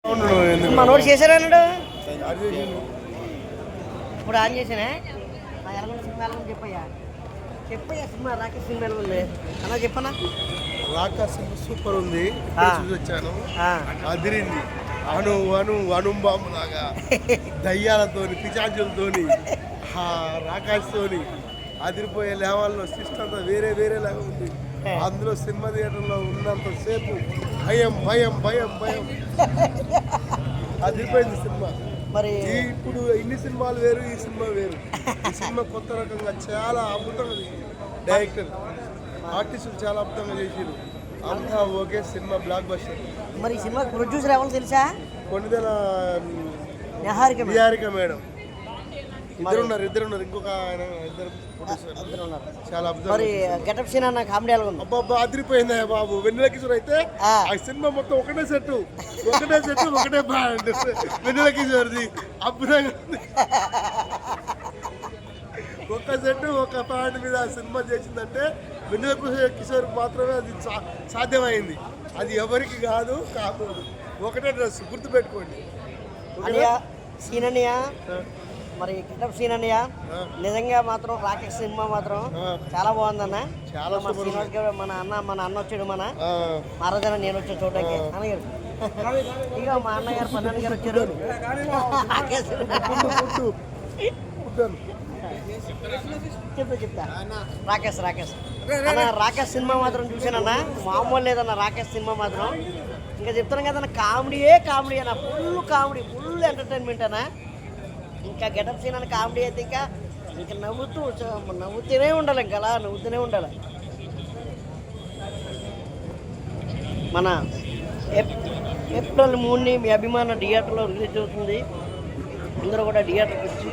మనోడు చేశారన్నాడు ఇప్పుడు on చేసానే ఎలాగొండ cinema ఎలా చెప్పయ్యా చెప్పయ్యా సినిమా రాకేష్ సినిమా ఎలా ఉంది అలా చెప్పనా రాకేష్ సినిమా సూపర్ ఉంది చూసి వచ్చాను అదిరింది అణు అణు అణుబాంబు లాగా దయ్యాలతోని పిచాచులతోని రాకేష్ తోని అదిరిపోయే లెవెల్లో సిస్టమ్ అంతా వేరే వేరేలాగా ఉంది. అందులో సినిమా థియేటర్లో ఉన్నంత సేపు భయం భయం భయం భయం అదిరిపోయింది సినిమా. మరి ఇప్పుడు ఇన్ని సినిమాలు వేరు, ఈ సినిమా వేరు. ఈ సినిమా కొత్త రకంగా చాలా అద్భుతంగా డైరెక్టర్ ఆర్టిస్టులు చాలా అద్భుతంగా చేసారు. అంతా ఓకే సినిమా బ్లాక్ బస్టర్. మరి ఈ సినిమా ప్రొడ్యూసర్ ఎవరు తెలుసా? కొన్నిదల నిహారిక మేడం. ఇద్దరున్నారు ఇంకొక ఆయన ఇద్దరు చాలా అద్భుతం. మరి గెటప్ సీన్ అన్న కామెడీ ఎలా ఉంది? అబ్బాబ్బా అదిరిపోయిందా బాబు. వెన్నెల కిషోర్ అయితే ఆ సినిమా మొత్తం ఒకటే సెట్ ఒకటే బ్యాండ్. వెన్నెల కిషోర్ది అద్భుతంగా ఒక సెట్ ఒక ప్యాంట్ మీద సినిమా చేసిందంటే వెన్నెల కిషోర్ మాత్రమే అది సాధ్యమైంది. అది ఎవరికి కాదు ఒకటే డ్రెస్ గుర్తుపెట్టుకోండి. సీన్ అన్నయ్య మరి గెటప్ సీన్ అన్నయ్య నిజంగా మాత్రం రాకేష్ సినిమా మాత్రం చాలా బాగుందన్న. చాలా మన అన్న వచ్చాడు, మన మహారాజన నేను వచ్చాను చూడడానికి అన్నగారు. ఇక మా అన్నగారు పన్నెండు గారు వచ్చారు. చెప్తా రాకేష్ సినిమా మాత్రం చూసానన్నా మామూలు లేదన్న. రాకేష్ సినిమా మాత్రం ఇంకా చెప్తాను కదన్న, కామెడీ అన్న, ఫుల్ ఎంటర్టైన్మెంట్ అన్న. ఇంకా గెటప్ సీన్ అని కామెడీ అయితే ఇంకా నవ్వుతూనే ఉండాలి, ఇంకా అలా నవ్వుతూనే ఉండాలి. మన ఏప్రిల్ 3ని మీ అభిమాన థియేటర్లో రిలీజ్ అవుతుంది. అందరూ కూడా థియేటర్కి వచ్చి